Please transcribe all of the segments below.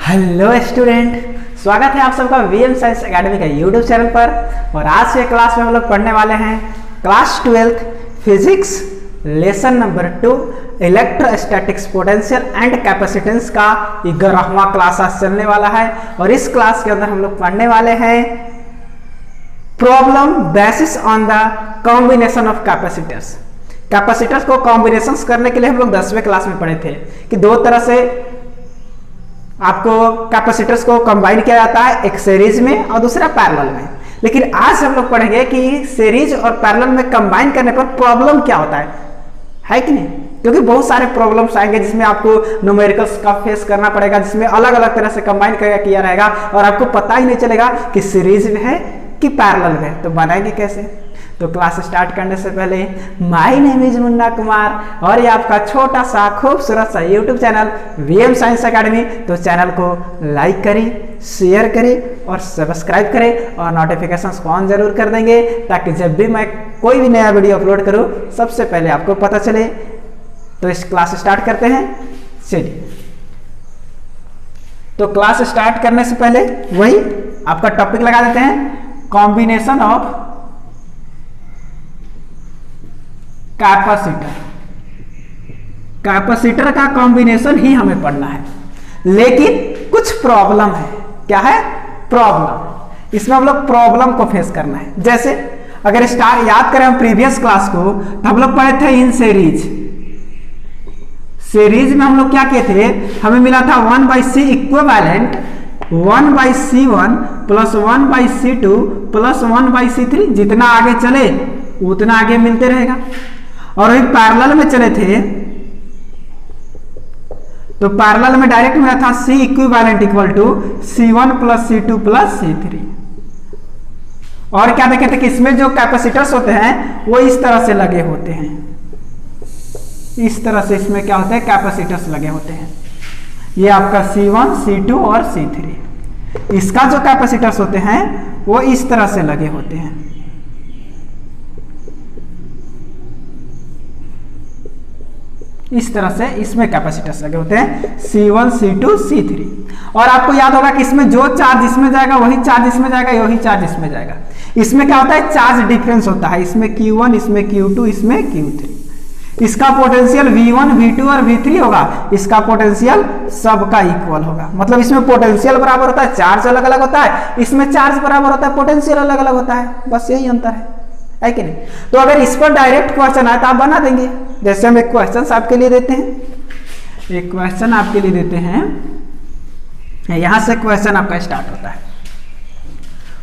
Hello student, स्वागत है आप सबका वीएम साइंस एकेडमी का यूट्यूब चैनल पर। और आज के क्लास में हम लोग पढ़ने वाले हैं class 12 physics lesson number 2 electrostatics potential and capacitance का 11वां क्लास आज चलने वाला है। और इस क्लास के अंदर हम लोग पढ़ने वाले हैं problem basis on the combination of capacitors. Capacitors को कॉम्बिनेशंस करने के लिए हम लोग 10वें क्लास में पढ़े थे कि दो तरह से आपको कैपेसिटर्स को कंबाइन किया जाता है, एक सीरीज में और दूसरा पैरेलल में। लेकिन आज हम लोग पढ़ेंगे कि सीरीज और पैरेलल में कंबाइन करने पर प्रॉब्लम क्या होता है कि नहीं। क्योंकि बहुत सारे प्रॉब्लम्स आएंगे जिसमें आपको न्यूमेरिकल्स का फेस करना पड़ेगा, जिसमें अलग अलग तरह से कंबाइन किया रहेगा और आपको पता ही नहीं चलेगा कि सीरीज में है कि पैरेलल में। तो बनाएंगे कैसे? तो क्लास स्टार्ट करने से पहले my name is Munna Kumar और ये आपका छोटा सा खूबसूरत सा YouTube channel VM science academy. तो चैनल को लाइक करें, शेयर करें और सब्सक्राइब करें और नोटिफिकेशंस को ऑन जरूर कर देंगे ताकि जब भी मैं कोई भी नया वीडियो अपलोड करूं सबसे पहले आपको पता चले। तो इस क्लास स्टार्ट करते हैं, चलिए। तो क्लास स्टार्ट करने से पहले वही आपका टॉपिक लगा देते हैं, कॉम्बिनेशन ऑफ कैपेसिटर। कैपेसिटर का कॉम्बिनेशन ही हमें पढ़ना है, लेकिन कुछ प्रॉब्लम है। क्या है प्रॉब्लम? इसमें हम लोग प्रॉब्लम को फेस करना है। जैसे अगर याद करें हम प्रीवियस क्लास को, तो हम लोग पढ़े थे इन सीरीज। सीरीज में हम लोग क्या किए थे, हमें मिला था 1/c equivalent 1/c1 plus 1/c2 plus 1/c3। जितना आगे चले उतना आगे मिलते रहेगा। और एक पैरेलल में चले थे तो पैरेलल में डायरेक्ट मिला था C equivalent equal to C1 plus C2 plus C3। और क्या देखे थे कि इसमें जो कैपेसिटर्स होते हैं वो इस तरह से लगे होते हैं। इस तरह से इसमें क्या होता है, कैपेसिटर्स लगे होते हैं। ये आपका C1 C2 और C3। इसका जो कैपेसिटर्स होते हैं वो इस तरह से लगे होते हैं। इस तरह से इसमें कैपेसिटर्स लगे होते हैं C1 C2 C3। और आपको याद होगा कि इसमें जो चार्ज इसमें जाएगा वही चार्ज इसमें जाएगा, वही चार्ज इसमें जाएगा। इसमें क्या होता है, चार्ज डिफरेंस होता है। इसमें Q1, इसमें Q2, इसमें Q3। इसका पोटेंशियल V1 V2 और V3 होगा, इसका पोटेंशियल सबका इक्वल होगा। मतलब इसमें पोटेंशियल बराबर होता है, चार्ज अलग अलग होता है। इसमें चार्ज बराबर होता है, पोटेंशियल अलग अलग होता है। बस यही अंतर है कि नहीं। तो अगर इस पर डायरेक्ट क्वेश्चन आए तो आप बना देंगे। जैसे हम एक क्वेश्चन आपके लिए देते हैं, एक क्वेश्चन आपके लिए देते हैं। यहां से क्वेश्चन आपका स्टार्ट होता है।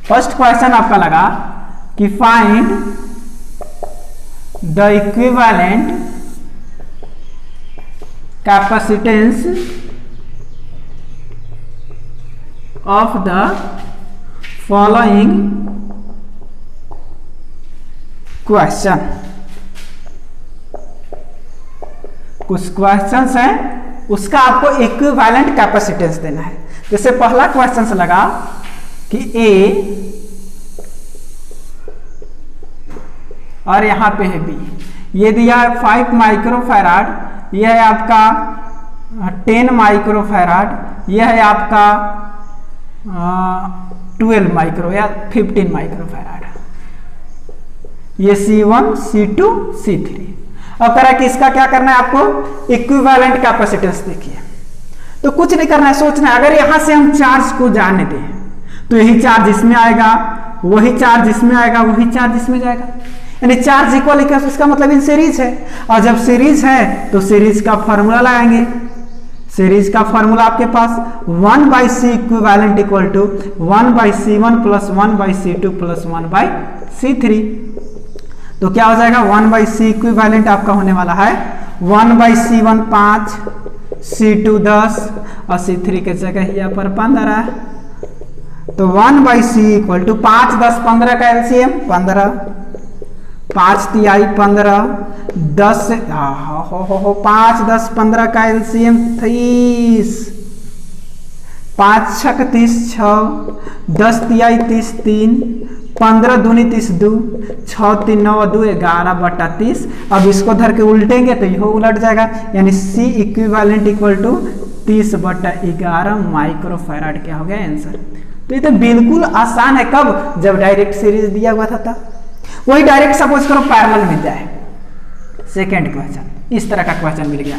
फर्स्ट क्वेश्चन आपका लगा कि find the equivalent capacitance of the following question. कुछ क्वेश्चंस हैं, उसका आपको इक्विवेलेंट कैपेसिटेंस देना है। जैसे पहला क्वेश्चन से लगा कि ए और यहां पे है बी। ये दिया है 5 माइक्रोफैराड, यह है आपका 10 माइक्रोफैराड, यह है आपका 12 माइक्रो या 15 माइक्रोफैराड। ये C1 C2 C3। अब कह रहा है कि इसका क्या करना है, आपको इक्विवेलेंट कैपेसिटेंस देखिए। तो कुछ नहीं करना है, सोचना है। अगर यहां से हम चार्ज को जाने दें तो यही चार्ज इसमें आएगा, वही चार्ज इसमें आएगा, वही चार्ज इसमें जाएगा। यानी चार्ज इक्वल है, इसका मतलब इन सीरीज है। और जब सीरीज है तो सीरीज का फॉर्मूला लगाएंगे। सीरीज का फॉर्मूला आपके पास 1/c equivalent equal to 1/c1 plus 1/c2 plus 1/c3। तो क्या हो जाएगा, 1/c इक्विवेलेंट आपका होने वाला है 1/c1 5, C2 10 और C3 के जगह यहाँ पर 15। तो 1/c इक्वल टू 5 10 15 का एलसीएम 15, 5 तिहाई 15, 10 5 10 15 का एलसीएम 30, 5 6 30 6, 10 तिहाई 30 3, 15 दूनी 30 2, 6 3 9 2 11/30। अब इसको धर के उल्टेंगे तो यह उलट जाएगा, यानी C equivalent equal to 30/11 microfarad क्या हो गया आंसर। तो ये तो बिल्कुल आसान है, कब? जब डायरेक्ट सीरीज दिया हुआ था तब। वही डायरेक्ट सपोज करो पैरेलल मिल जाए। सेकेंड क्वेश्चन, इस तरह का क्वेश्चन मिल गया।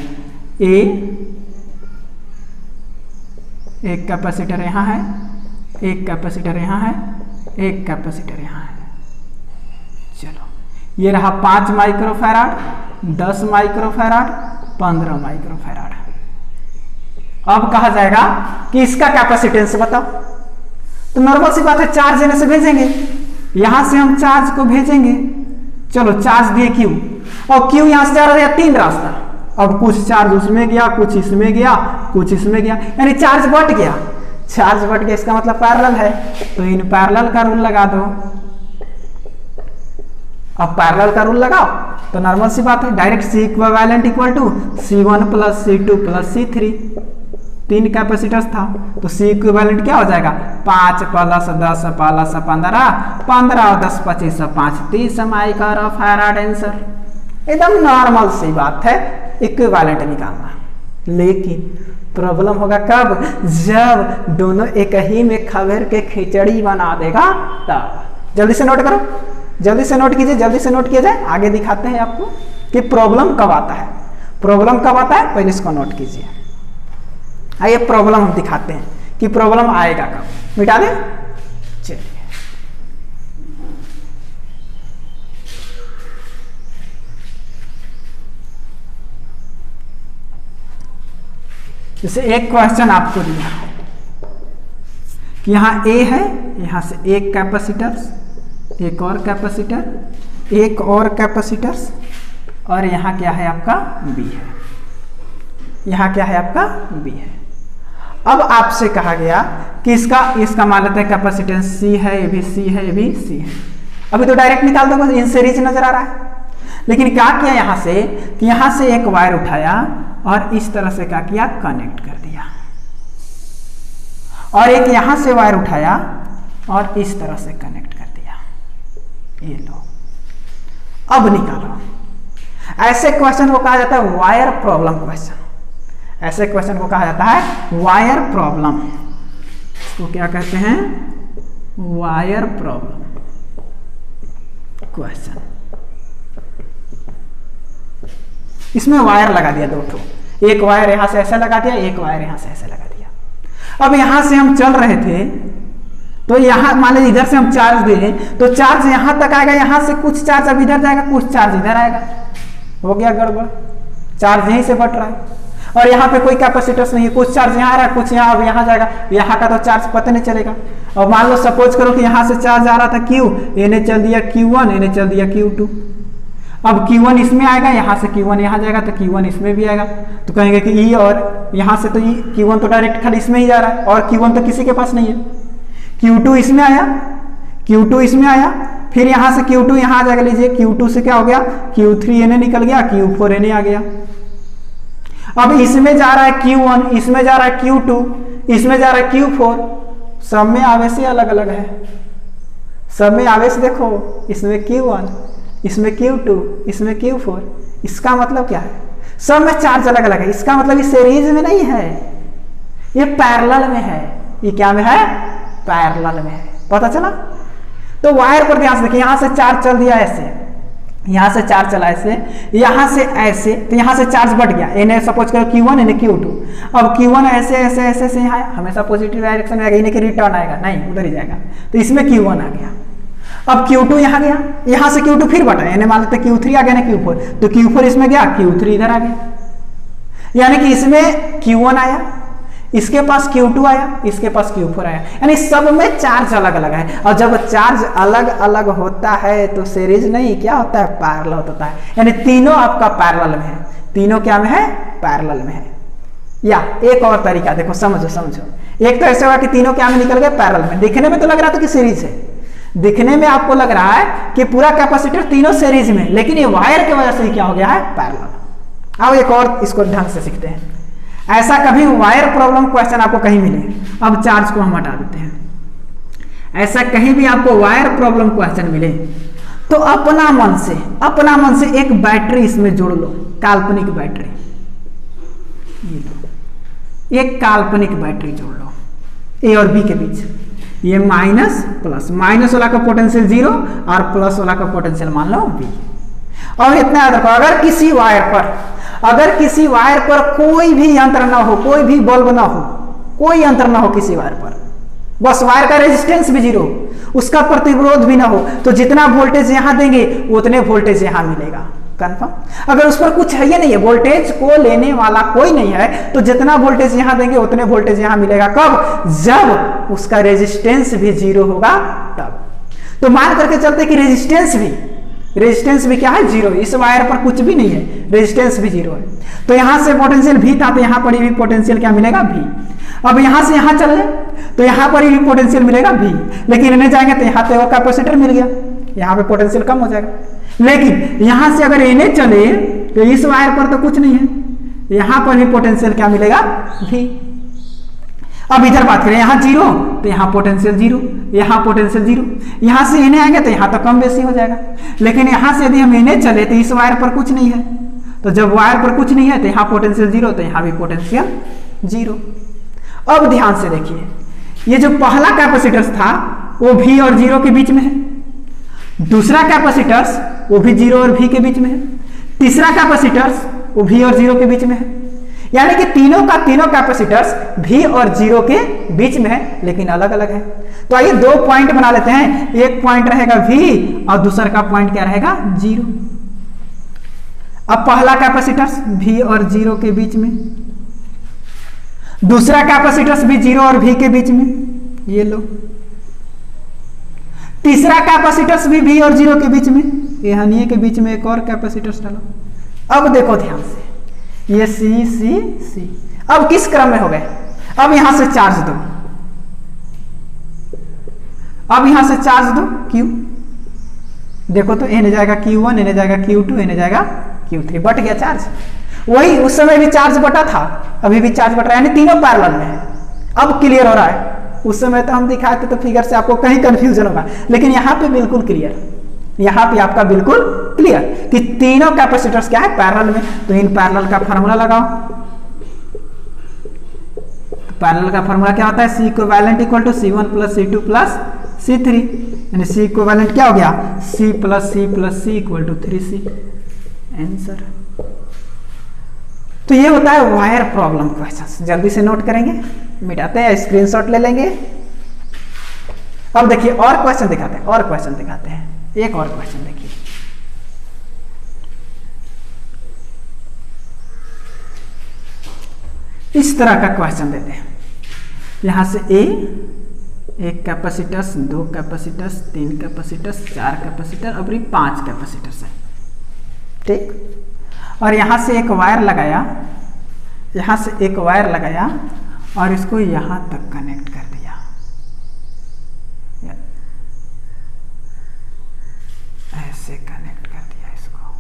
एक कैपेसिटर यहाँ है, एक कैपेसिटर यहाँ है, एक कैपेसिटर यहाँ है। चलो ये रहा 5 माइक्रोफैराड, 10 माइक्रोफैराड, 15 माइक्रोफैराड। अब कहा जाएगा कि इसका कैपेसिटेंस बताओ। तो नॉर्मल सी बात है, चार्ज देने से भेजेंगे, यहां से हम चार्ज को भेजेंगे। चलो चार्ज दिए Q, और Q यहां से जा रहा है 3 रास्ता। अब कुछ चार्ज उसमें गया, कुछ इसमें गया, कुछ इसमें गया, यानी चार्ज बढ़ गया। चार्ज बढ़ गया इसका मतलब पैरेलल है, तो इन पैरेलल का रूल लगा दो। अब पैरेलल का रूल लगाओ तो नॉर्मल सी बात है, direct C equivalent equal to C1 + C2 + C3। 3 capacitors था तो C इक्विवेलेंट क्या हो जाएगा? 5 + 10 + 15, 15 और 10 25 5 30 माइक्रोफैराड आंसर। एकदम नॉर्मल सी बात है इक्विवेलेंट निकालना। लेकिन प्रॉब्लम होगा कब? जब दोनों एक ही में खबर के खिचड़ी बना देगा तब। जल्दी से नोट करो, जल्दी से नोट कीजिए, जल्दी से नोट किया जाए, आगे दिखाते हैं आपको कि प्रॉब्लम कब आता है। प्रॉब्लम कब आता है पहले इसको नोट कीजिए। आइए प्रॉब्लम हम दिखाते हैं कि प्रॉब्लम आएगा कब। मिटा दे, चलिए जैसे एक क्वेश्चन आपको दिया कि यहाँ A है, यहाँ से एक कैपेसिटर, एक और कैपेसिटर, एक और कैपेसिटर्स, और यहाँ क्या है आपका B है। यहाँ क्या है आपका B है। अब आपसे कहा गया कि इसका मान लेते हैं कैपेसिटेंस C है, ये भी C है, ये भी C है। अभी तो डायरेक्ट निकाल दो, इन सीरीज नजर आ रहा है। लेकिन क्या किया यहाँ से कि यहाँ से एक वायर उठाया और इस तरह से क्या किया, कनेक्ट कर दिया, और एक यहां से वायर उठाया और इस तरह से कनेक्ट कर दिया। ये लो, अब निकालो। ऐसे क्वेश्चन को कहा जाता है वायर प्रॉब्लम क्वेश्चन। ऐसे क्वेश्चन को कहा जाता है वायर प्रॉब्लम। इसको क्या कहते हैं? Wire problem question. इसमें वायर लगा दिया 2 ठो, एक वायर यहां से ऐसा लगा दिया, एक वायर यहां से ऐसा लगा दिया। अब यहां से हम चल रहे थे तो यहां मान लीजिए इधर से हम चार्ज दें तो चार्ज यहां तक आएगा, यहां से कुछ चार्ज अब इधर जाएगा, कुछ चार्ज इधर आएगा। हो गया गड़बड़, चार्ज यहीं से बट रहा है। और यहाँ पे कोई कैपेसिटर्स नहीं है, कुछ चार्ज यहाँ आ रहा है, कुछ यहाँ, अब यहाँ जाएगा, यहाँ का तो चार्ज पता नहीं चलेगा। और मान लो सपोज करो कि यहाँ से चार्ज आ रहा था Q, इन्हें चल दिया Q1, इन्हें चल दिया Q2। अब Q1 इसमें आएगा, यहाँ से Q1 यहाँ जाएगा तो Q1 इसमें भी आएगा। तो कहेंगे कि E, और यहाँ से तो Q1 तो डायरेक्ट खाली इसमें ही जा रहा है, और Q1 तो किसी के पास नहीं है। Q2 इसमें आया, Q2 इसमें आया, फिर यहाँ से Q2 यहाँ आ जाएगा। लीजिए Q2 से क्या हो गया, Q3 इन्हें निकल गया, Q4 इन्हें आ गया। अब इसमें जा रहा है Q1, इसमें जा रहा है Q2, इसमें जा रहा है Q4। सब में आवेश अलग अलग है, सब में आवेश देखो, इसमें Q1, इसमें Q2, इसमें Q4। इसका मतलब क्या है? सब में चार्ज अलग अलग है। इसका मतलब ये सीरीज में नहीं है, ये पैरेलल में है। ये क्या में है? पैरेलल में है। पता चला? तो वायर पर ध्यान से देखिए, यहां से चार्ज चल दिया ऐसे, यहां से चार्ज चला ऐसे, यहां से ऐसे, तो यहां से चार्ज बढ़ गया। इन्हें सपोज करो Q1, इन्हें Q2। अब Q1 ऐसे ऐसे ऐसे ऐसे यहाँ हमेशा पॉजिटिव डायरेक्शन में आएगा, इन्हें रिटर्न आएगा नहीं, उधर ही जाएगा। तो इसमें Q1 आ गया। अब Q2 यहाँ गया, यहाँ से Q2 फिर बढ़ा, यानी मान लेते Q3 आ गया ना Q4, तो Q4 इसमें गया, Q3 इधर आ गया। यानी कि इसमें Q1 आया, इसके पास Q2 आया, इसके पास Q4 आया, यानी सब में चार्ज अलग अलग है। और जब चार्ज अलग अलग होता है तो सीरीज नहीं, क्या होता है? पैरेलल होता है। यानी तीनों आपका पैरेलल में है। तीनों क्या में है? पैरेलल में है। या एक और तरीका देखो, समझो समझो। एक तो ऐसे होगा कि तीनों क्या में निकल गए? पैरेलल में। दिखने में तो लग रहा था कि सीरीज है, दिखने में आपको लग रहा है कि पूरा कैपेसिटर तीनों सीरीज में, लेकिन ये वायर की वजह से क्या हो गया है? पैरेलल। अब एक और इसको ढंग से सीखते हैं। ऐसा कभी वायर प्रॉब्लम क्वेश्चन आपको कहीं मिले, अब चार्ज को हम हटा देते हैं। ऐसा कहीं भी आपको वायर प्रॉब्लम क्वेश्चन मिले तो अपना मन से एक बैटरी इसमें जोड़ लो, काल्पनिक बैटरी। एक काल्पनिक बैटरी जोड़ लो ए और बी के बीच, ये माइनस प्लस, माइनस वाला का पोटेंशियल 0 और प्लस वाला का पोटेंशियल मान लो बी। और इतना याद रखो, अगर किसी वायर पर कोई भी यंत्र ना हो, कोई भी बल्ब ना हो, कोई यंत्र ना हो किसी वायर पर, बस वायर का रेजिस्टेंस भी 0, उसका प्रतिरोध भी ना हो, तो जितना वोल्टेज यहां देंगे उतने वोल्टेज यहां मिलेगा। कंफर्म। अगर उस पर कुछ है ही नहीं है, वोल्टेज को लेने वाला कोई नहीं है, तो जितना वोल्टेज यहां देंगे उतने वोल्टेज यहां मिलेगा। कब? जब उसका रेजिस्टेंस भी 0 होगा तब। तो मान करके चलते कि रेजिस्टेंस भी क्या है? 0। इस वायर पर कुछ भी नहीं है, रेजिस्टेंस भी 0 है, तो यहां से पोटेंशियल भी था, तो यहां पर भी पोटेंशियल क्या मिलेगा? भी। अब यहां से यहां चल तो यहां पर भी पोटेंशियल मिलेगा भी, लेकिन इन्हें जाएंगे तो यहां पे वो कैपेसिटर मिल गया, यहां पे पोटेंशियल कम हो जाएगा। लेकिन यहां से अगर इन्हें चले तो इस वायर पर तो कुछ नहीं है, यहां पर भी पोटेंशियल क्या मिलेगा? भी। अब इधर बात करें, यहां 0 तो यहां पोटेंशियल 0, यहां पोटेंशियल 0, यहां से इन्हें आएंगे तो यहां तो कम बेसी हो जाएगा। लेकिन यहां से यदि हम इन्हें चले तो इस वायर पर कुछ नहीं है, तो जब वायर पर कुछ नहीं है तो यहां पोटेंशियल 0, तो यहां भी पोटेंशियल 0। अब ध्यान से देखिए, ये जो पहला कैपेसिटर्स था वो V और 0 के बीच में है, दूसरा कैपेसिटर्स वो भी 0 और V के बीच में है, तीसरा कैपेसिटर्स वो V और 0 के बीच में है। यानी कि तीनों का तीनों कैपेसिटर्स V और 0 के बीच में है, लेकिन अलग अलग है। तो आइए 2 पॉइंट बना लेते हैं, एक पॉइंट रहेगा V और दूसरा का पॉइंट क्या रहेगा? 0। अब पहला कैपेसिटर्स V और 0 के बीच में, दूसरा कैपेसिटर्स भी 0 और V के बीच में, ये लो। तीसरा कैपेसिटर्स भी V और 0 के बीच में, ये हनिए के बीच में एक और कैपेसिटर्स डालो। अब देखो ध्यान से, ये C। अब किस क्रम में हो गए? अब यहां से चार्ज दो, अब यहां से चार्ज दो Q, देखो तो इन्हें जाएगा Q1, इन्हें जाएगा Q2, इन्हें जाएगा Q3, बट गया चार्ज। वही उस समय भी चार्ज बटा था, अभी भी चार्ज बट रहा है, यानी तीनों पैरेलल में है। अब क्लियर हो रहा है। उस समय तो हम दिखाए थे तो फिगर से आपको कहीं कंफ्यूजन होगा, लेकिन यहाँ पे बिल्कुल क्लियर, यहाँ पे आपका बिल्कुल क्लियर कि तीनों कैपेसिटर्स क्या है? पैरेलल में। तो इन पैरेलल का फार्मूला लगाओ। तो पैरेलल का फार्मूला क्या होता है? C equivalent equal to C1 plus C2 plus C3, यानी C इक्विवेलेंट क्या हो गया? C plus C equal to 3C। Answer. तो ये होता है वायर प्रॉब्लम क्वेश्चन। जल्दी से नोट करेंगे, मिटाते हैं, स्क्रीनशॉट ले लेंगे। अब देखिए और क्वेश्चन दिखाते हैं, एक और क्वेश्चन देखिए। इस तरह का क्वेश्चन देते हैं, यहां से एक कैपेसिटर्स, 2 कैपेसिटर्स, 3 कैपेसिटर्स, 4 कैपेसिटर, और 5 कैपेसिटर्स है, ठीक। और यहां से एक वायर लगाया, और इसको यहां तक कनेक्ट कर दिया, ऐसे कनेक्ट कर दिया इसको,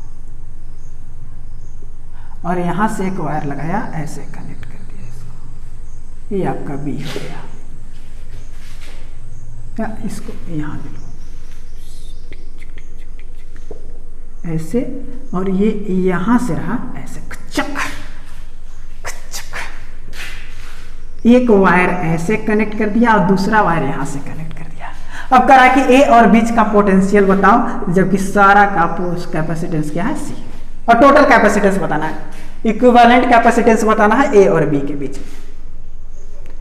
और यहां से एक वायर लगाया, ऐसे कनेक्ट कर दिया इसको। ये आपका B हो गया, या इसको यहां ले लो ऐसे, और ये यहां से रहा ऐसे, खचक। एक वायर ऐसे कनेक्ट कर दिया और दूसरा वायर यहां से कनेक्ट कर दिया। अब करा कि ए और बीच का पोटेंशियल बताओ, जबकि सारा का कैपेसिटेंस क्या है? C, और टोटल कैपेसिटेंस बताना है, इक्विवेलेंट कैपेसिटेंस बताना है ए और बी के बीच में।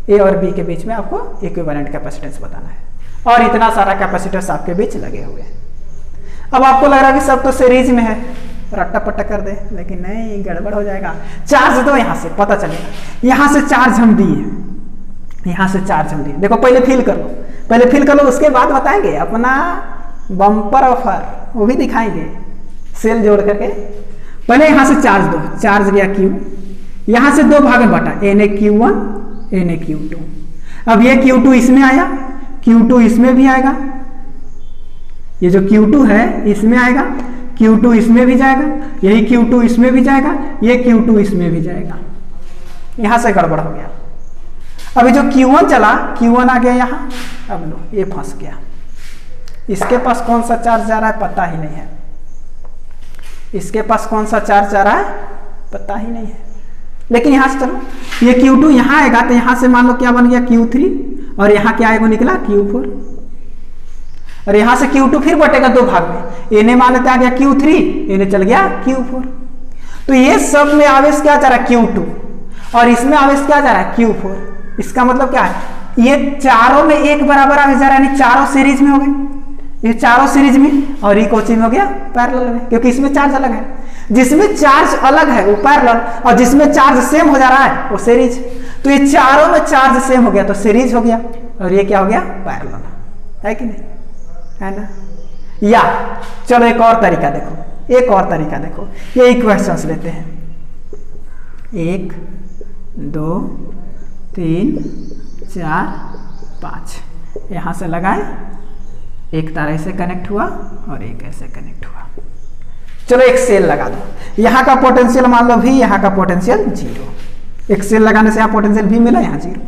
ए और बी के बीच में आपको इक्विवेलेंट कैपेसिटेंस बताना है, और इतना सारा कैपेसिटेंस आपके बीच लगे हुए हैं। अब आपको लग रहा है कि सब तो सीरीज में है, रट्टा पट्टा कर दे, लेकिन नहीं, गड़बड़ हो जाएगा। चार्ज दो, यहां से पता चलेगा। यहां से चार्ज हम दिए, यहां से चार्ज हम दिए। देखो पहले फिल कर लो, उसके बाद बताएंगे अपना बम्पर ऑफर, वो भी दिखाएंगे सेल जोड़ करके। पहले यहां से चार्ज दो, चार्ज गया Q, यहां से 2 भाग में बटा, Na Q1, Na Q2। अब ये Q2 इसमें आया, Q2 इसमें भी आएगा, ये जो Q2 है इसमें आएगा, Q2 इसमें भी जाएगा, यही Q2 इसमें भी जाएगा, ये Q2 इसमें भी जाएगा। यहां से गड़बड़ हो गया। अभी जो Q1 चला, Q1 आ गया यहां, अब लो ये फंस गया। इसके पास कौन सा चार्ज जा रहा है पता ही नहीं है, इसके पास कौन सा चार्ज जा रहा है पता ही नहीं है। लेकिन यहां से चलो, ये Q2 यहां आएगा तो यहां से मान लो क्या बन गया Q3, और यहां क्या आएगा निकला Q4, और यहां से Q2 फिर बटेगा दो भाग में, इन्हें मान लेते आ गया Q3, इन्हें चल गया Q4। तो ये सब में आवेश क्या जा रहा है Q2, और इसमें आवेश क्या जा रहा है Q4। इसका मतलब क्या है, ये चारों में एक बराबर आवेश जा रहा है, यानी चारों सीरीज में हो गए, ये चारों सीरीज में, और ये कोचिंग हो गया पैरेलल में, क्योंकि इसमें चार्ज अलग है। जिसमें चार्ज अलग है वो पैरेलल, और जिसमें चार्ज सेम हो जा रहा है वो सीरीज। तो ये चारों में चार्ज सेम हो गया तो सीरीज हो गया, और ये क्या हो गया पैरेलल, है कि नहीं, है ना। या चलो एक और तरीका देखो, एक और तरीका देखो, ये इक्वेशंस लेते हैं, 1 2 3 4 5, यहां से लगाए, एक तार ऐसे कनेक्ट हुआ और एक ऐसे कनेक्ट हुआ। चलो एक सेल लगा दो, यहां का पोटेंशियल मान लो V, यहां का पोटेंशियल 0, एक सेल लगाने से यहां पोटेंशियल V मिला, यहां 0।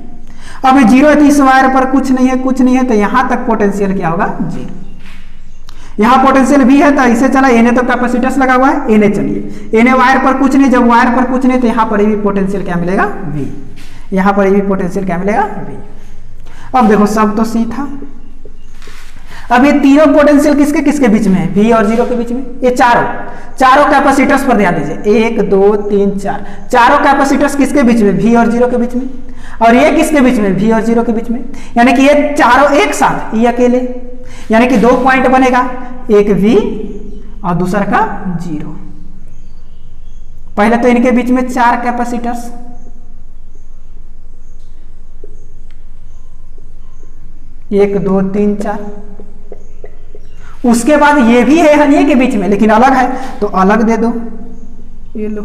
अब 0 है तो इस वायर पर कुछ नहीं है, कुछ नहीं है, तो यहां तक पोटेंशियल क्या होगा 0। यहां पोटेंशियल V है तो इसे चला, इन्हें तो कैपेसिटर्स लगा हुआ है, इन्हें चलिए, इन्हें वायर पर कुछ नहीं, जब वायर पर कुछ नहीं तो यहां पर भी पोटेंशियल क्या मिलेगा V, यहां पर भी पोटेंशियल क्या मिलेगा V। अब देखो सब तो C था, अब ये तीनों पोटेंशियल किसके किसके बीच में है, V और 0 के बीच में। ये चारों कैपेसिटर्स पर ध्यान दीजिए, 1 2 3 4, चारों कैपेसिटर्स किसके बीच में, V और 0 के बीच में, और ये किसके बीच में, V और 0 के बीच में। यानी कि ये चारों एक साथ, ये अकेले, यानी कि 2 पॉइंट बनेगा, एक V और दूसरा का 0। पहले तो इनके बीच में 4 कैपेसिटर्स, एक 2 3 4, उसके बाद ये भी है हनिये के बीच में, लेकिन अलग है तो अलग दे दो, ये लो।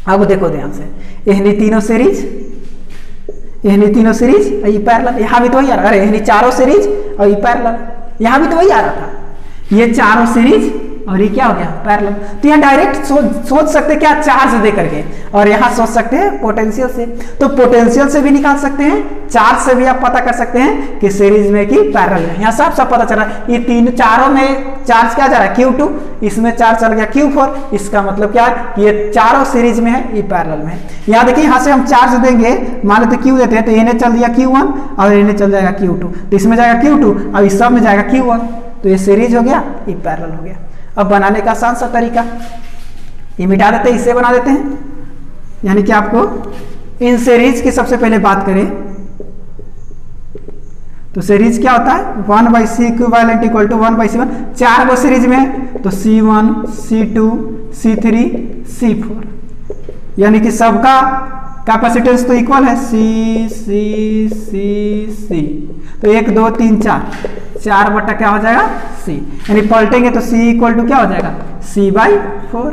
अब देखो ध्यान से, यहनी तीनों सीरीज, यहनी तीनों सीरीज, ये पैरेलल, यहां भी तो वही आ रहा, अरे यहनी चारों सीरीज और ये पैरेलल, यहां भी तो वही आ रहा था, ये चारों सीरीज और ये क्या हो गया पैरेलल। तो यहाँ डायरेक्ट सोच सकते क्या, चार्ज दे करके, और यहाँ सोच सकते हैं पोटेंशियल से, तो पोटेंशियल से भी निकाल सकते हैं, चार्ज से भी आप पता कर सकते हैं कि सीरीज में कि पैरेलल है। यहाँ साफ साफ पता चल रहा है, ये तीन चारों में चार्ज क्या जा रहा है Q2, इसमें चार्ज चल गया Q4, इसका मतलब क्या है, ये चारों सीरीज में है, ये पैरेलल में है। यहाँ देखिए, यहाँ से हम चार्ज देंगे, मान लेते Q देते हैं, तो इन्हें चल दिया Q1 और इन्हें चल जाएगा Q2, तो इसमें जाएगा Q2 और इस सब में जाएगा Q1, तो ये सीरीज हो गया, ये पैरेलल हो गया। अब बनाने का आसान सा तरीका, ये मिटा देते हैं, इससे बना देते हैं, यानी कि आपको इन सीरीज की सबसे पहले बात करें तो सीरीज क्या होता है, 1/C equivalent equal to 1/C1, 4 गो सीरीज में है तो C1 C2 C3 C4, यानी कि सबका कैपेसिटेंस तो इक्वल है, C तो 1 2 3 4 बटा क्या हो जाएगा C, यानी पलटेंगे तो C इक्वल टू क्या हो जाएगा C/4,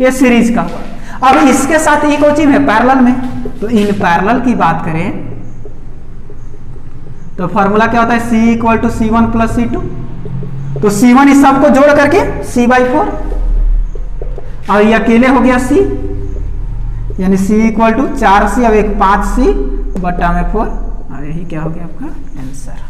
ये सीरीज का हुआ। अब इसके साथ एक और चीज है पैरेलल में, तो इन पैरेलल की बात करें तो फॉर्मूला क्या होता है, C equal to C1 plus C2, तो C1 इस सबको जोड़ करके C/4, और ये अकेले हो गया C, यानी C इक्वल टू 4C और 5C बटा में 4, और यही क्या हो गया आपका आंसर।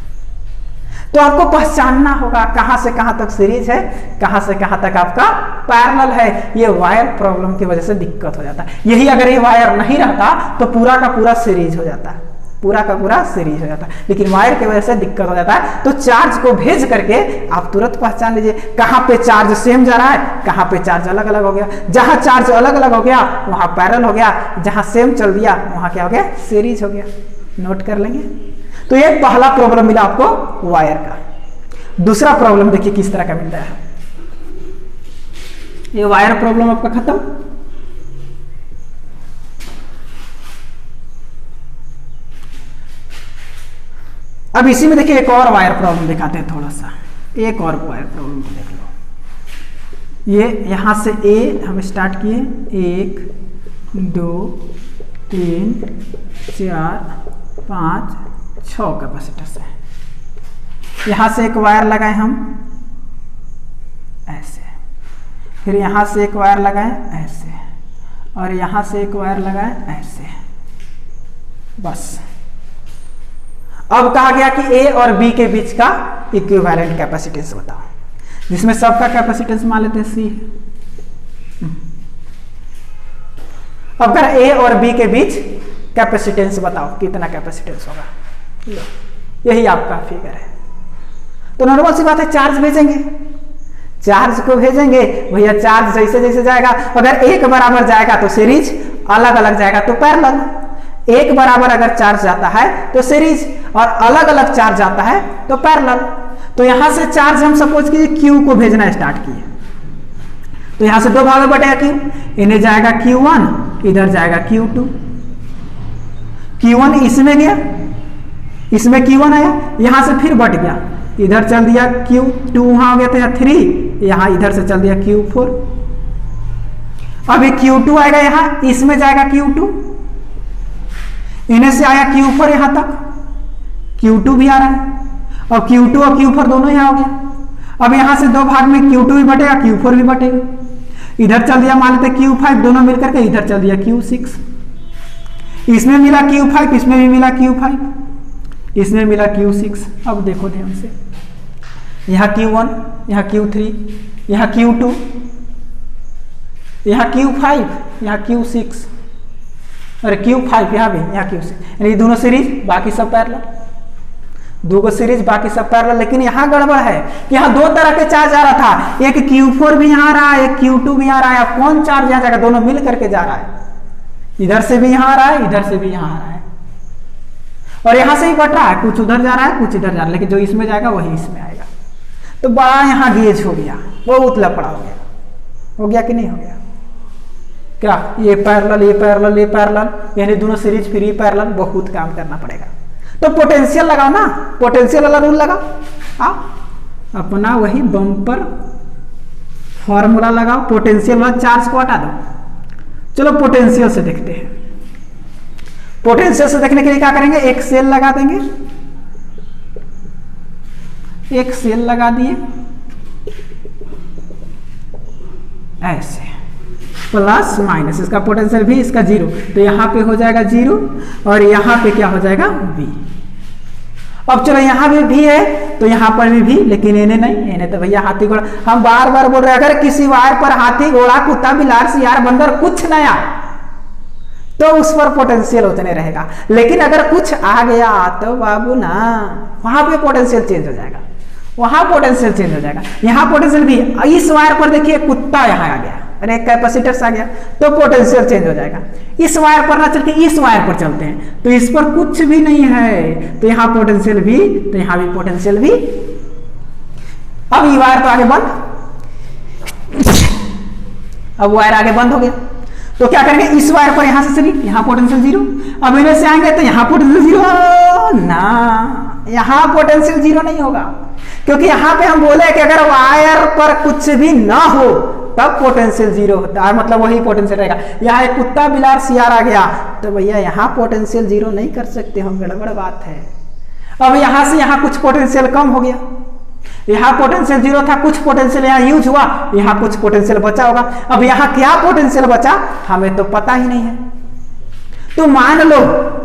तो आपको पहचानना होगा कहां से कहां तक सीरीज है, कहां से कहां तक आपका पैरेलल है। ये वायर प्रॉब्लम की वजह से दिक्कत हो जाता है, यही अगर ये वायर नहीं रहता तो पूरा का पूरा सीरीज हो जाता, पूरा का पूरा सीरीज हो जाता, लेकिन वायर की वजह से दिक्कत हो जाता है। तो चार्ज को भेज करके आप तुरंत पहचान लीजिए कहां पे चार्ज सेम जा रहा है, कहां पे चार्ज अलग अलग हो गया। जहां चार्ज अलग अलग हो गया वहां पैरेलल हो गया, जहां सेम चल दिया वहां क्या हो गया सीरीज हो गया। नोट कर लेंगे। तो ये पहला प्रॉब्लम मिला आपको वायर का। दूसरा प्रॉब्लम देखिए किस तरह का मिलता है। ये वायर प्रॉब्लम आपका खत्म। अब इसी में देखिए एक और वायर प्रॉब्लम दिखाते हैं थोड़ा सा। एक और वायर प्रॉब्लम को देख लो। ये यहां से ए हम स्टार्ट किए, 1 2 3 4 5 6 कैपेसिटर्स है। यहां से एक वायर लगाए हम ऐसे, फिर यहां से एक वायर लगाए ऐसे, और यहां से एक वायर लगाए ऐसे। बस अब कहा गया कि ए और बी के बीच का इक्विवेलेंट कैपेसिटेंस बताओ, जिसमें सबका कैपेसिटेंस मान लेते हैं सी। अब कर ए और बी के बीच कैपेसिटेंस बताओ, कितना कैपेसिटेंस होगा। यही आपका फिगर है। तो नॉर्मल सी बात है, चार्ज भेजेंगे, चार्ज को भेजेंगे भैया, चार्ज जैसे जैसे जाएगा, अगर एक बराबर जाएगा तो सीरीज, अलग अलग जाएगा तो पैरेलल। एक बराबर अगर चार्ज जाता है तो सीरीज, और अलग अलग चार्ज जाता है तो पैरेलल। तो यहां से चार्ज हम सपोज कीजिए Q को भेजना स्टार्ट किए, तो यहां से दो भाग में बटेगा Q, इन्हें जाएगा Q1, इधर जाएगा Q2। Q1 इसमें गया, इसमें Q1 आया, यहां से फिर बट गया, इधर चल दिया Q2, वहां हो गया था 3, यहां इधर से चल दिया Q4। अभी Q2 आएगा यहां, इसमें जाएगा Q2, इन्हें से आया Q4 यहां तक, Q2 भी आ रहा है, और Q2 और Q4 दोनों यहां हो गया। अब यहां से दो भाग में Q2 भी बटेगा, Q4 भी बटेगा, इधर चल दिया मान लेते Q5, दोनों मिलकर के इधर चल दिया Q6, इसमें मिला Q5, इसमें भी मिला Q5, इसमें मिला Q6। अब देखो ध्यान से, यहाँ Q1, यहाँ Q3, यहाँ Q2, यहाँ Q5, यहाँ Q6, अरे Q5 यहाँ भी, यहाँ Q6, यानी दोनों सीरीज, बाकी सब पैरेलल, दो को सीरीज बाकी सब पैरेलल। लेकिन यहाँ गड़बड़ है कि यहाँ दो तरह के चार्ज आ रहा था, एक Q4 भी यहाँ आ रहा है, एक Q2 भी आ रहा है। अब कौन चार्ज यहाँ जाएगा, दोनों मिल करके जा रहा है, इधर से भी यहाँ आ रहा है, इधर से भी यहाँ आ रहा है, और यहां से ही बट रहा है, कुछ उधर जा रहा है, कुछ इधर जा रहा है, लेकिन जो इसमें जाएगा वही इसमें आएगा। तो बड़ा यहाँ गेज हो गया, बहुत लफड़ा हो गया कि नहीं हो गया? क्या ये पैरेलल, ये पैरेलल, ये पैरेलल, यानी दोनों सीरीज फ्री पैरेलल, बहुत काम करना पड़ेगा। तो पोटेंशियल लगाओ ना, पोटेंशियल वाला रूल लगाओ, अपना वही बम्पर फॉर्मूला लगाओ, पोटेंशियल वाला चार्ज को हटा दो। चलो पोटेंशियल से देखते हैं। पोटेंशियल से देखने के लिए क्या करेंगे, एक सेल लगा देंगे, एक सेल लगा दिए ऐसे, प्लस माइनस, इसका पोटेंशियल भी, इसका जीरो, तो यहां पे हो जाएगा जीरो, और यहां पे क्या हो जाएगा V। अब चलो यहां भी V है तो यहां पर भी V, लेकिन इन्हें नहीं, इन्हें तो भैया हाथी घोड़ा, हम बार बार बोल रहे हैं, अगर किसी वायर पर हाथी घोड़ा कुत्ता बिलार सियार बंदर कुछ नया तो उस पर पोटेंशियल उतने रहेगा, लेकिन अगर कुछ आ गया तो बाबू ना, वहां पे पोटेंशियल चेंज हो जाएगा, वहां पोटेंशियल चेंज हो जाएगा। यहाँ पोटेंशियल भी, इस वायर पर देखिए कुत्ता यहाँ आ गया, अरे कैपेसिटर्स आ गया, तो पोटेंशियल चेंज हो जाएगा। इस वायर पर ना चल के इस वायर पर चलते हैं, तो इस पर कुछ भी नहीं है, तो यहाँ पोटेंशियल भी, तो यहाँ भी पोटेंशियल भी। अब ये वायर तो आगे बंद, अब वायर आगे बंद हो गया, तो क्या करेंगे, इस वायर पर यहां से चलिए, यहाँ पोटेंशियल जीरो, अब इन्हें से आएंगे तो यहाँ पोटेंशियल जीरो ना, यहाँ पोटेंशियल जीरो नहीं होगा, क्योंकि यहाँ पे हम बोले कि अगर वायर पर कुछ भी ना हो तब पोटेंशियल जीरो होता है, मतलब वही पोटेंशियल रहेगा। यहाँ एक कुत्ता बिलार सियार आ गया तो भैया यहाँ पोटेंशियल जीरो नहीं कर सकते हम, गड़बड़ बात है। अब यहाँ से यहाँ कुछ पोटेंशियल कम हो गया, यहाँ पोटेंशियल जीरो था, कुछ पोटेंशियल यहाँ यूज हुआ, यहाँ कुछ पोटेंशियल बचा होगा। अब यहाँ क्या पोटेंशियल बचा हमें तो पता ही नहीं है, तो मान लो,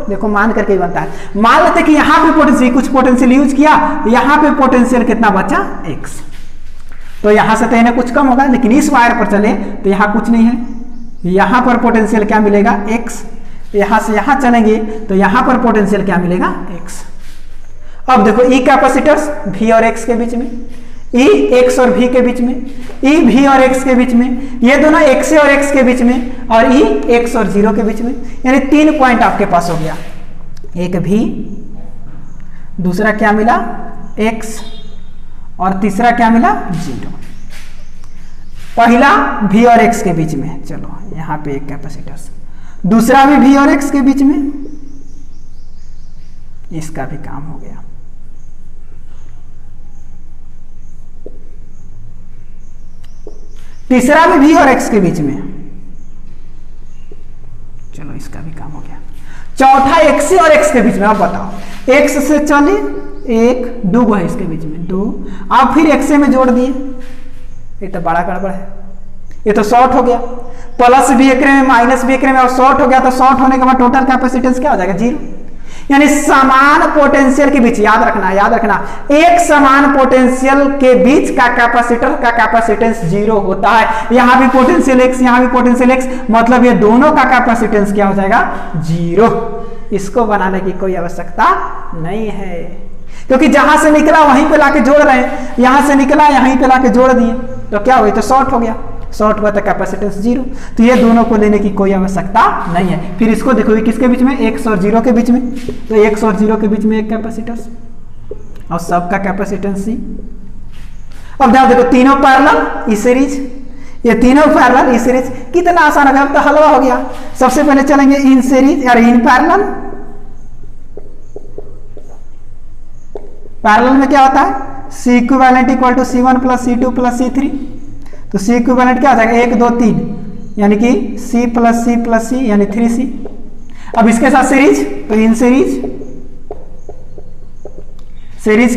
देखो मान करके ही बनता है, मान लेते कि यहाँ पे पोटेंशियल, कुछ पोटेंशियल यूज किया, यहाँ पे पोटेंशियल कितना बचा x, तो यहाँ से तो इन्हें कुछ कम होगा, लेकिन इस वायर पर चले तो यहाँ कुछ नहीं है, यहाँ पर पोटेंशियल क्या मिलेगा x, यहाँ से यहाँ चलेंगे तो यहाँ पर पोटेंशियल क्या मिलेगा x। अब देखो ई कैपेसिटर्स V और X के बीच में, ई X और V के बीच में, ई V और X के बीच में, ये दोनों X और X के बीच में, और ई X और 0 के बीच में, यानी 3 पॉइंट आपके पास हो गया, एक V, दूसरा क्या मिला X, और तीसरा क्या मिला 0। पहला V और X के बीच में, चलो यहाँ पे एक कैपेसिटर्स, दूसरा भी V और X के बीच में, इसका भी काम हो गया। तीसरा भी V और X के बीच में, चलो इसका भी काम हो गया। चौथा X और X के बीच में, अब बताओ X से चले, एक दो है इसके बीच में, 2, आप फिर X में जोड़ दिए, ये तो बड़ा गड़बड़ है, ये तो शॉर्ट हो गया, प्लस भी एक में माइनस भी एक में, और शॉर्ट हो गया, तो शॉर्ट होने के बाद टोटल कैपेसिटेंस क्या हो जाएगा 0, यानी समान पोटेंशियल के बीच, याद रखना, एक समान पोटेंशियल के बीच का कैपेसिटर का कैपेसिटेंस 0 होता है। यहां भी पोटेंशियल x, यहां भी पोटेंशियल x, मतलब ये दोनों का कैपेसिटेंस क्या हो जाएगा? 0। इसको बनाने की कोई आवश्यकता नहीं है, क्योंकि जहां से निकला वहीं पे लाके जोड़ रहे हैं, यहां से निकला यहीं पे लाके जोड़ दिए, तो क्या हुआ? तो शॉर्ट हो गया, शॉर्ट हुआ तो कैपेसिटेंस 0। तो ये दोनों को लेने की कोई आवश्यकता नहीं है। फिर इसको देखो, किसके बीच में? x और 0 के बीच में, तो x और 0 के बीच में एक कैपेसिटेंस और सबका कैपेसिटेंस C। अब देखो तीनों पैरेलल इस सीरीज, ये तीनों पैरेलल इस सीरीज, कितना आसान हो गया, अब तो हलवा हो गया। सबसे पहले चलेंगे इन सीरीज और इन पैरेलल। पैरेलल में क्या होता है? C equivalent equal to C1 plus C2 plus C3। तो C इक्विवेलेंट क्या हो जाएगा? 1 2 3, यानी कि C प्लस C यानी 3C। अब इसके साथ सीरीज, तो इन सीरीज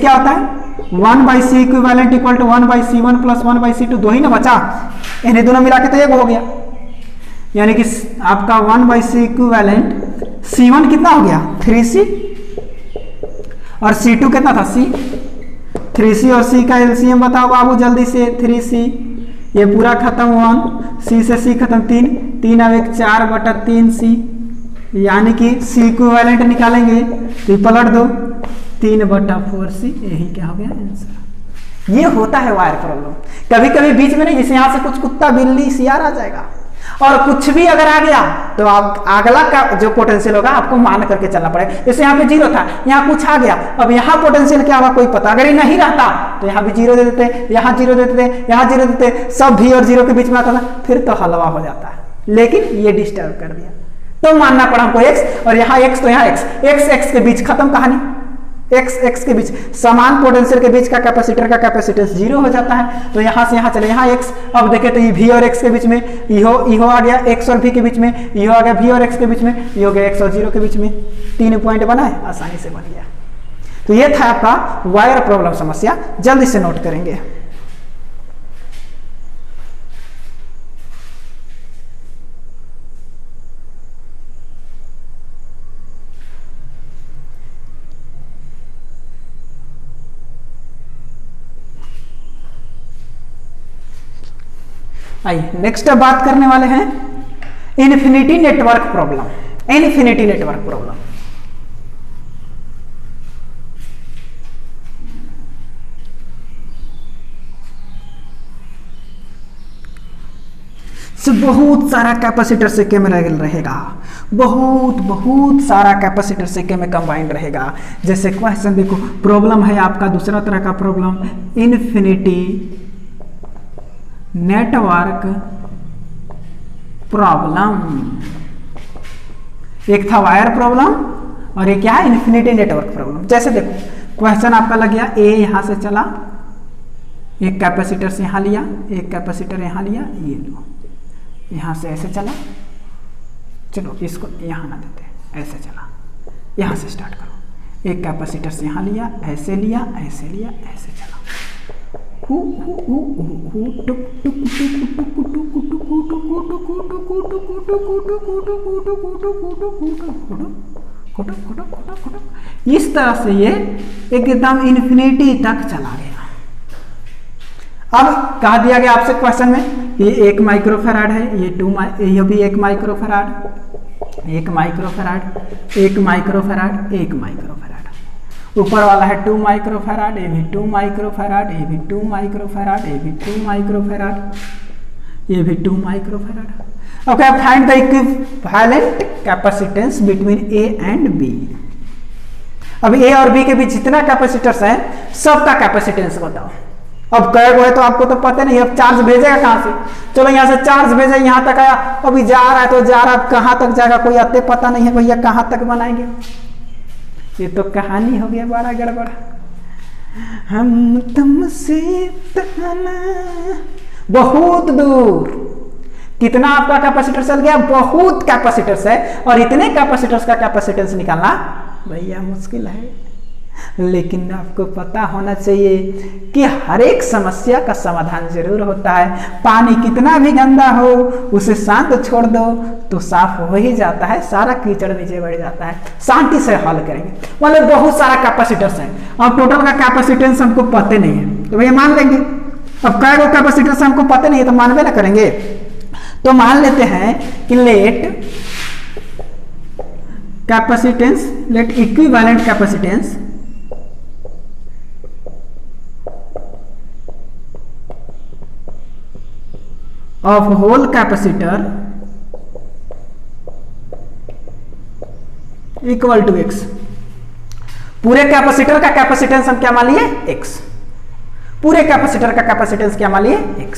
क्या होता है? 1/C equivalent equal to 1/C1 plus 1/C2, 2 ही ना बचा, इन्हें दोनों मिला के तो 1 हो गया, यानी कि आपका 1/C इक्विवेलेंट C1 कितना हो गया? 3C, और C2 कितना था? C। 3C और C का एलसीएम बताओ बाबू जल्दी से। 3C, ये पूरा खत्म 1, C से C खत्म 3, 3 अब 1 4/3C, यानी कि C इक्विवेलेंट निकालेंगे तो पलट दो 3/4C, यही क्या हो गया आंसर। ये होता है वायर प्रॉब्लम। कभी कभी बीच में नहीं, जैसे यहाँ से कुछ कुत्ता बिल्ली सियार आ जाएगा और कुछ भी अगर आ गया तो आप अगला का जो पोटेंशियल होगा आपको मान करके चलना पड़ेगा। जैसे यहाँ पे 0 था, यहाँ कुछ आ गया, अब यहाँ पोटेंशियल क्या होगा कोई पता, अगर ये नहीं रहता तो यहाँ भी 0 दे देते, यहाँ 0 दे देते, यहाँ 0 देते, सब V और 0 के बीच में आता था, फिर तो हलवा हो जाता है। लेकिन ये डिस्टर्ब कर दिया तो मानना पड़ा हमको x, और यहाँ x तो यहाँ x के बीच खत्म कहानी। x के बीच समान पोटेंशियल के बीच का कैपेसिटर का कैपेसिटेंस 0 हो जाता है। तो यहाँ से यहाँ चले, यहाँ x, अब देखे तो ये v और x के बीच में इहो आ गया, x और v के बीच में इहो आ गया, v और x के बीच में ये हो गया, x और 0 के बीच में 3 पॉइंट बना है, आसानी से बन गया। तो ये था आपका वायर प्रॉब्लम समस्या, जल्दी से नोट करेंगे। आइए नेक्स्ट बात करने वाले हैं infinity network problem. Infinity network problem से बहुत सारा कैपेसिटर से के में रहेगा, बहुत सारा कैपेसिटर से के में कंबाइंड रहेगा। जैसे क्वेश्चन देखो, प्रॉब्लम है आपका दूसरा तरह का प्रॉब्लम, इन्फिनिटी नेटवर्क प्रॉब्लम। एक था वायर प्रॉब्लम और एक क्या है? Infinity network problem. जैसे देखो क्वेश्चन आपका लग गया, ए यहां से चला, एक कैपेसिटर से यहां लिया, एक कैपेसिटर यहां लिया, ये लो, यहां से ऐसे चला, चलो इसको यहां ना देते, ऐसे चला, यहां से स्टार्ट करो, एक कैपेसिटर से यहां लिया, ऐसे लिया, ऐसे लिया, ऐसे चला, इस तरह से ये एकदम इन्फिनिटी तक चला गया। अब कहा दिया गया आपसे क्वेश्चन में, ये 1 माइक्रोफैराड है, ये भी 1 माइक्रोफैराड, 1 माइक्रोफैराड, 1 माइक्रोफैराड, 1 माइक्रोफैराड, ऊपर वाला है 2 माइक्रोफैराड, ये भी 2 माइक्रोफैराड, ये भी 2 माइक्रोफैराड, ये भी 2 माइक्रोफैराड, ये भी 2 microfarad. Okay, find the equivalent capacitance between A and B. अब ए और बी के बीच जितना कैपेसिटर्स है सबका कैपेसिटेंस बताओ। अब कई गो है तो आपको तो पता नहीं, अब चार्ज भेजेगा कहां से? चलो यहाँ से चार्ज भेजे, यहाँ तक आया, अभी जा रहा है तो जा रहा है, कहां तक जाएगा कोई अते पता नहीं है भैया, कहां तक बनाएंगे? ये तो कहानी हो गया बड़ा गड़बड़। हम तुमसे बहुत दूर, कितना आपका कैपेसिटर चल गया? बहुत कैपेसिटर्स है, और इतने कैपेसिटर्स का कैपेसिटेंस निकालना भैया मुश्किल है। लेकिन आपको पता होना चाहिए कि हर एक समस्या का समाधान जरूर होता है। पानी कितना भी गंदा हो उसे शांत छोड़ दो तो साफ हो ही जाता है, सारा कीचड़ नीचे बढ़ जाता है। शांति से हल करेंगे। मतलब बहुत सारा कैपेसिटेंस है और टोटल का कैपेसिटेंस हमको पता नहीं है तो भैया मान लेंगे। अब क्या वो कैपेसिटेंस हमको पता नहीं है तो मानवे ना करेंगे। तो मान लेते हैं कि let capacitance, let equivalent capacitance of whole capacitor equal to x। पूरे कैपेसिटर का कैपेसिटेंस हम क्या मान लिए x, पूरे कैपेसिटर का कैपेसिटेंस क्या मान लिए x।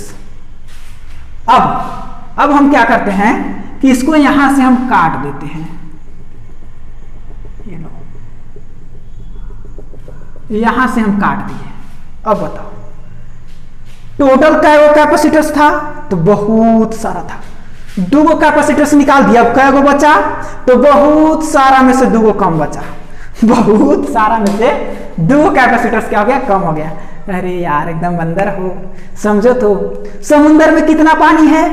अब हम क्या करते हैं कि इसको यहां से हम काट देते हैं, ये लो यहां से हम काट दिए। अब बताओ टोटल क्या वो कैपेसिटर्स था तो बहुत सारा था, दो कैपेसिटर्स निकाल दिया। अब क्या बचा तो बहुत सारा में से दो कम बचा, बहुत सारा में से दो कैपेसिटर्स क्या हो गया कम हो गया। अरे यार एकदम बंदर हो, समझो तो समुद्र में कितना पानी है,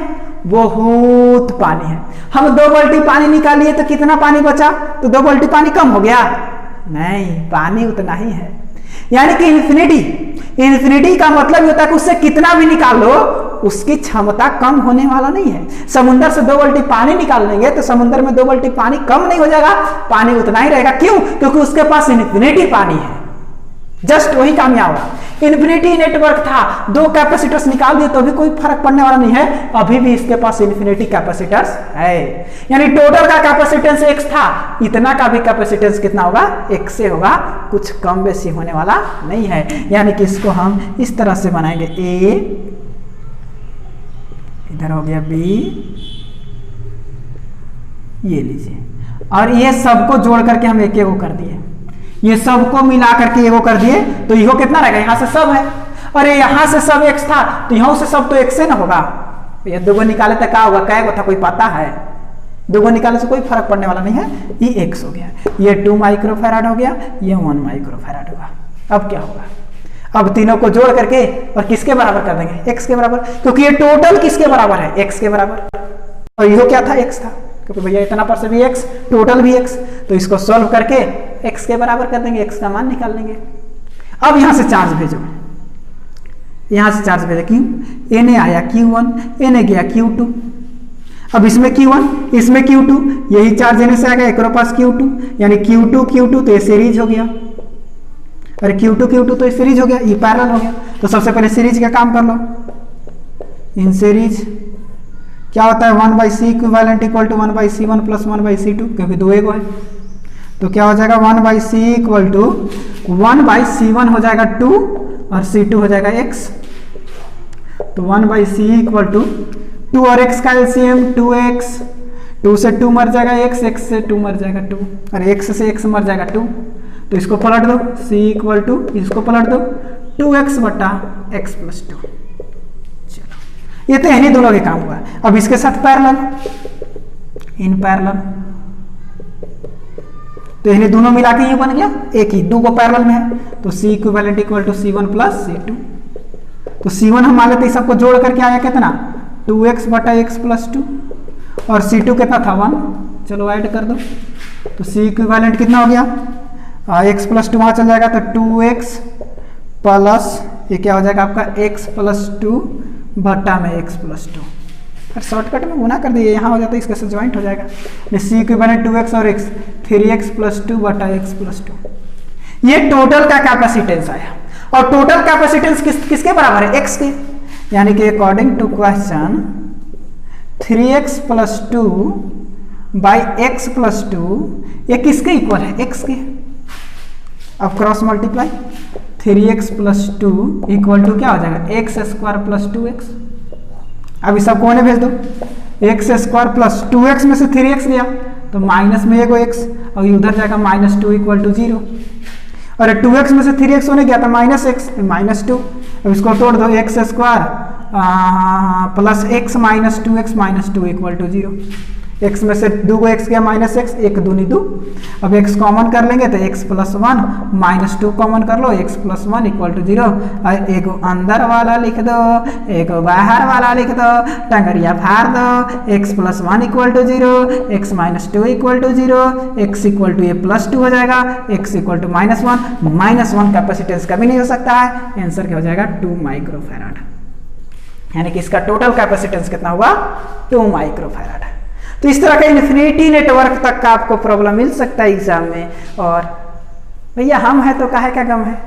बहुत पानी है। हम 2 बाल्टी पानी निकालिए तो कितना पानी बचा तो 2 बाल्टी पानी कम हो गया, नहीं पानी उतना ही है। यानी कि इन्फिनिटी का मतलब होता है कि उससे कितना भी निकाल लो उसकी क्षमता कम होने वाला नहीं है। समुद्र से 2 बाल्टी पानी निकाल लेंगे तो समुद्र में 2 बाल्टी पानी कम नहीं हो जाएगा, पानी उतना ही रहेगा। क्यों? क्योंकि उसके पास इन्फिनिटी पानी है, जस्ट वही कामयाब हुआ। इन्फिनिटी नेटवर्क था, 2 कैपेसिटर्स निकाल दिए तो भी कोई फर्क पड़ने वाला नहीं है, अभी भी इसके पास इन्फिनिटी कैपेसिटर्स है। यानी टोटल का कैपेसिटेंस x था, इतना का भी कैपेसिटेंस कितना होगा x से होगा, कुछ कम बेसी होने वाला नहीं है। यानी कि इसको हम इस तरह से बनाएंगे, a इधर हो गया, b ये लीजिए, और ये सबको जोड़ करके हम एक एक कर दिए, ये सबको मिला करके वो कर दिए तो यह कितना रहेगा, यहां से सब है, अरे यहां से सब x था तो यहां से सब तो x से ना होगा। ये 2 निकाले तो क्या होगा, क्या था कोई पता है? 2 निकालने से कोई फर्क पड़ने वाला नहीं है, ये x हो गया, ये 2 माइक्रोफैराड हो गया, ये 1 माइक्रोफैराड होगा। अब क्या होगा, अब तीनों को जोड़ करके और किसके बराबर कर देंगे, x के बराबर, क्योंकि ये टोटल किसके बराबर है, x के बराबर, और यह क्या था x था, क्योंकि भैया इतना पर से भी x, टोटल भी x, तो इसको सॉल्व करके x के बराबर कर देंगे, x का मान निकाल लेंगे। अब यहां से चार्ज भेजो, यहां से चार्ज भेजो, Q n आया Q1, n गया Q2। अब इसमें Q1 इसमें Q2, यही चार्ज n से आ गया, एक पास Q2, यानी Q2 तो ये सीरीज हो गया, अरे Q2 तो ये सीरीज हो गया, ये पैरेलल हो गया। तो सबसे पहले सीरीज का काम कर लो, इन सीरीज क्या होता है, 1/c equivalent equal to 1/c1 plus 1/c2, क्योंकि 2 एगो है तो क्या हो जाएगा 1/c इक्वल टू 1/c1 हो जाएगा 2 और c2 हो जाएगा x, तो 1/c इक्वल टू 2 और x का एलसीएम 2x, 2 से 2 मर जाएगा x से 2 मर जाएगा 2, और x से x मर जाएगा 2, तो इसको पलट दो, c इक्वल टू इसको पलट दो 2x बटा x प्लस 2। चलो ये तो इन्हीं दोनों के काम हुआ। अब इसके साथ पैरेलल, इन पैरेलल, तो इन्हें दोनों मिला के ये बन गया एक ही, 2 को पैरेलल में है, तो c equivalent equal to c1 plus c2। तो c1 हम मान लेते हैं, सबको जोड़ करके आया कितना 2x बटा x प्लस 2, और c2 कितना था 1, चलो ऐड कर दो, तो c इक्विवेलेंट कितना हो गया, x प्लस 2 वहां चल जाएगा तो 2x प्लस ये क्या हो जाएगा आपका x प्लस 2 बटा में x प्लस 2, फिर शॉर्टकट में गुना कर दिए, यहाँ हो जाता है इसके साथ ज्वाइंट हो जाएगा, c इक्विवेलेंट 2x और x 3x प्लस 2 बटा x प्लस 2। ये टोटल का कैपेसिटेंस आया, और टोटल कैपेसिटेंस किसके बराबर है, x के, यानी कि according to question 3x plus 2 by x plus 2 ये किसके इक्वल है, x के। अब cross multiply, 3x plus 2 equal to क्या हो जाएगा x स्क्वायर प्लस 2x। अब इस सब कोने भेज दो, x स्क्वायर प्लस 2x में से 3x गया तो माइनस में एगो x, और उधर जाएगा -2 इक्वल टू 0, और 2x में से 3x होने गया था -x -2। अब इसको तोड़ दो, x square plus x -2x -2 equal to 0, x में से 2 को x गया माइनस एक्स, 1 दूनी 2। अब x कॉमन कर लेंगे तो x प्लस 1 माइनस 2 कॉमन कर लो, x प्लस 1 इक्वल टू 0। और एक अंदर वाला लिख दो, एक बाहर वाला लिख दो, टंगरिया फाड़ दो। x plus 1 equal to 0, x minus 2 equal to 0, x equal to ये प्लस 2 हो जाएगा, x equal to minus 1। Minus 1 capacitance कभी नहीं हो सकता है, आंसर क्या हो जाएगा 2 माइक्रोफैराड। यानी कि इसका टोटल कैपेसिटेंस कितना हुआ 2 माइक्रोफैराड। तो इस तरह का इन्फिनिटी नेटवर्क तक का आपको प्रॉब्लम मिल सकता है एग्जाम में। और भैया हम है तो काहे का गम है,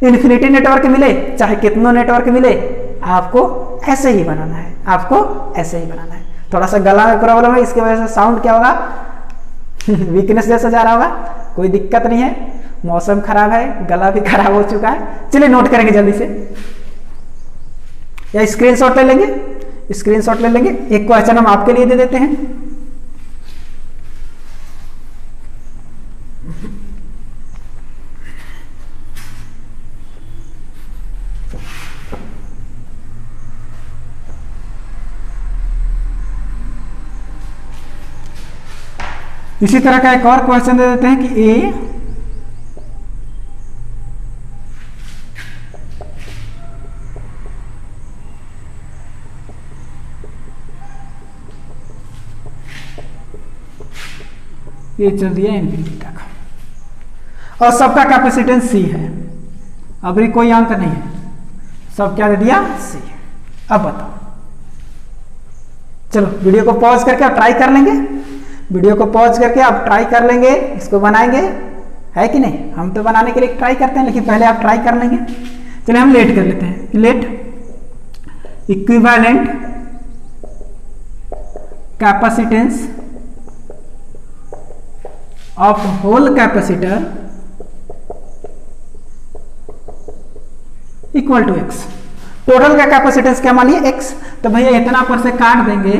इन्फिनिटी नेटवर्क मिले चाहे कितनों नेटवर्क मिले, आपको ऐसे ही बनाना है, आपको ऐसे ही बनाना है। थोड़ा सा गला में प्रॉब्लम है, इसकी वजह से साउंड क्या होगा वीकनेस जैसा जा रहा होगा, कोई दिक्कत नहीं है, मौसम खराब है, गला भी खराब हो चुका है। चलिए नोट करेंगे जल्दी से, या स्क्रीनशॉट ले लेंगे, स्क्रीनशॉट ले लेंगे। एक क्वेश्चन हम आपके लिए दे देते हैं। इसी तरह का एक और क्वेश्चन दे देते हैं कि ए ये चल दिया इन्फिनिटी तक और सबका कैपेसिटेंस सी है। अभी कोई अंक नहीं है, सब क्या दे दिया सी। अब बताओ, चलो वीडियो को पॉज करके आप ट्राई कर लेंगे, वीडियो को पॉज करके आप ट्राई कर लेंगे, इसको बनाएंगे, है कि नहीं। हम तो बनाने के लिए ट्राई करते हैं, लेकिन पहले आप ट्राई कर लेंगे। चलिए हम लेट कर लेते हैं। Let equivalent capacitance of whole capacitor equal to x। Total का कैपेसिटेंस क्या मानिए x, तो भैया इतना पर से काट देंगे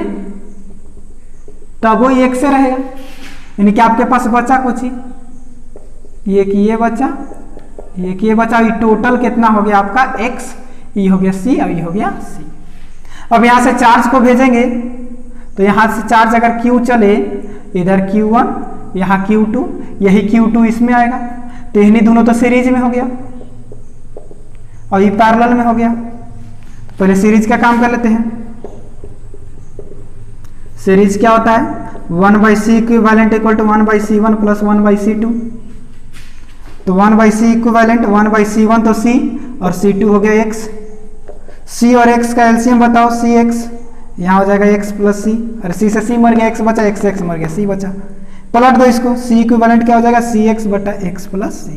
तब वो x से रहेगा। यानी कि आपके पास बचा कुछ ही, ये कि ये बचा, ये कि ये बचा, ये टोटल कितना हो गया आपका x, ये हो गया c और ये हो गया c। अब यहां से चार्ज को भेजेंगे तो यहां से चार्ज अगर q चले, इधर q1 यहाँ Q2, यही Q2 इसमें आएगा, तो इन्हीं दोनों तो सीरीज में हो गया और ये पैरेलल में हो गया। तो पहले सीरीज का काम कर लेते हैं। सीरीज क्या होता है 1/c equivalent equal to 1/c1 plus 1/c2। तो 1/c इक्विवेलेंट 1/c1 तो c और c2 हो गया x। c और x का एलसीएम बताओ, cx यहाँ हो जाएगा x प्लस c, और c से c मर गया, x बचा, x से x मर गया, c बचा। पलट दो इसको, c इक्विवेलेंट क्या हो जाएगा cx बटा x प्लस c।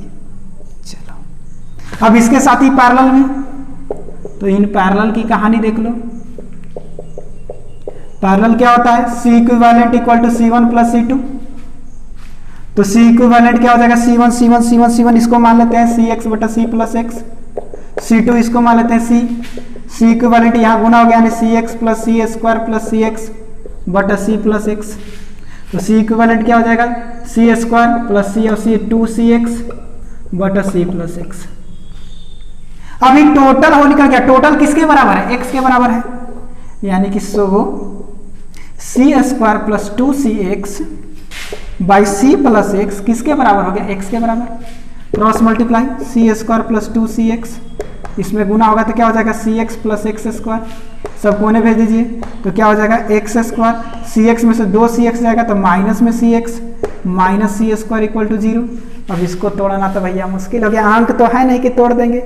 चलो अब इसके साथ ही पैरेलल में, तो इन पैरेलल की कहानी देख लो। पैरेलल क्या होता है c equivalent equal to c1 plus c2। तो c इक्विवेलेंट क्या हो जाएगा c1 c1 c1 c1, इसको मान लेते हैं cx बटा c प्लस x। c2 इसको मान लेते हैं c इक्विवेलेंट यहाँ गुना हो गया, यानी cx plus c square plus cx बटा c प्लस x। तो c इक्विवेलेंट क्या हो जाएगा c स्क्वायर प्लस c और c 2cx बटा c प्लस x। अभी टोटल हो निकल गया, टोटल किसके बराबर है x के बराबर है, यानी कि सो c square plus 2cx by c plus x किसके बराबर हो गया x के बराबर। Cross multiply c square plus 2cx, इसमें गुना होगा तो क्या हो जाएगा cx प्लस x स्क्वायर, सब कोने भेज दीजिए तो क्या हो जाएगा x स्क्वायर, cx में से 2cx जाएगा तो माइनस में cx minus c square equal to 0। अब इसको तोड़ना तो भैया मुश्किल हो गया, अंक तो है नहीं कि तोड़ देंगे,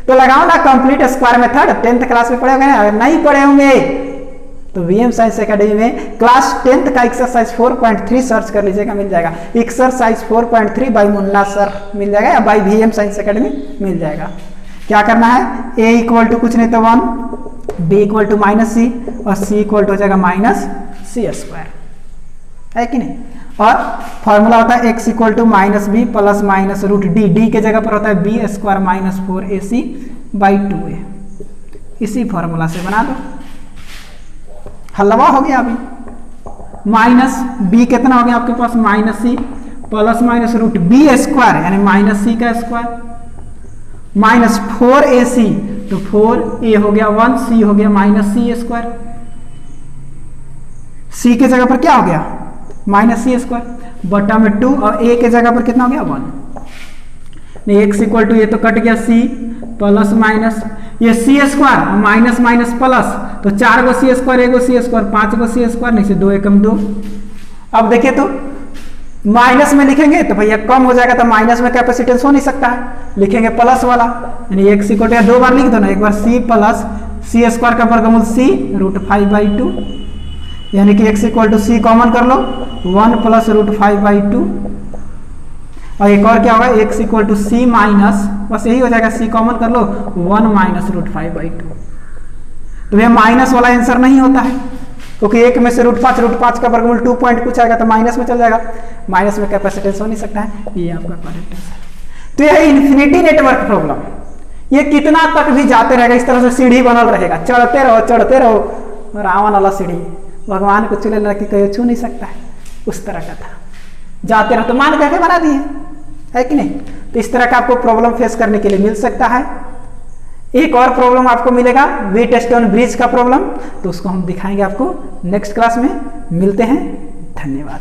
तो लगाओ ना complete square method. 10th class में पढ़े होंगे, अगर नहीं पढ़े होंगे तो वीएम साइंस एकेडमी में क्लास 10th का एक्सरसाइज 4.3 सर्च कर लीजिएगा, मिल जाएगा। एक्सरसाइज 4.3 बाई मुन्ना सर मिल जाएगा, या बाई वीएम साइंस एकेडमी मिल जाएगा। क्या करना है, a इक्वल टू कुछ नहीं तो 1, b इक्वल टू माइनस सी और c इक्वल टू हो जाएगा माइनस सी स्क्वायर, है कि नहीं। और फॉर्मूला होता है x equal to minus B plus minus root D, D के जगह पर होता है B square minus 4ac by 2a। इसी फॉर्मूला से बना दो, हलवा हो गया। अभी माइनस बी कितना हो गया आपके पास minus C plus minus root B square यानी माइनस सी का स्क्वायर माइनस 4ac, तो 4a हो गया 1, c हो गया माइनस सी स्क्वायर। c के जगह पर क्या हो गया माइनस सी स्क्वायर बटा में 2 और ए के जगह पर कितना हो गया 1, नहीं एक्स इक्वल टू ये तो कट गया सी प्लस माइनस ये सी स्क्वायर माइनस माइनस प्लस, तो 4 गो सी स्क्वायर 1 गो सी स्क्वायर 5 गो सी स्क्वायर, नहीं से 2 एकम 2। अब देखिए तो माइनस में लिखेंगे तो भैया कम हो जाएगा, तो माइनस में कैपेसिटेंस हो नहीं सकता है, लिखेंगे प्लस वाला, यानी एक्स इक्वल टू 2 बार लिख दो ना, एक बार सी प्लस सी स्क्वायर का वर्गमूल सी √5/2, यानी कि X equal to C common कर लो 1 प्लस √5/2, और एक और क्या होगा X equal to C minus, बस यही हो जाएगा सी कॉमन कर लो 1 माइनस √5/2। तो भैया माइनस वाला आंसर नहीं होता है, क्योंकि एक में से √5 का वर्गमूल 2 पॉइंट कुछ आएगा तो माइनस में चल जाएगा, माइनस में कैपेसिटेंस हो नहीं सकता है, ये आपका करेक्ट आंसर। तो यह इन्फिनिटी नेटवर्क प्रॉब्लम, ये कितना तक भी जाते रहेगा, इस तरह से सीढ़ी बनल रहेगा, चढ़ते रहो, रावण वाला सीढ़ी, भगवान को चले लड़की कहीं छू नहीं सकता है, उस तरह का था, जाते रहो तो मान करके बना दिए, है कि नहीं। तो इस तरह का आपको प्रॉब्लम फेस करने के लिए मिल सकता है। एक और प्रॉब्लम आपको मिलेगा व्हीटस्टोन ब्रिज का प्रॉब्लम, तो उसको हम दिखाएंगे आपको नेक्स्ट क्लास में। मिलते हैं, धन्यवाद।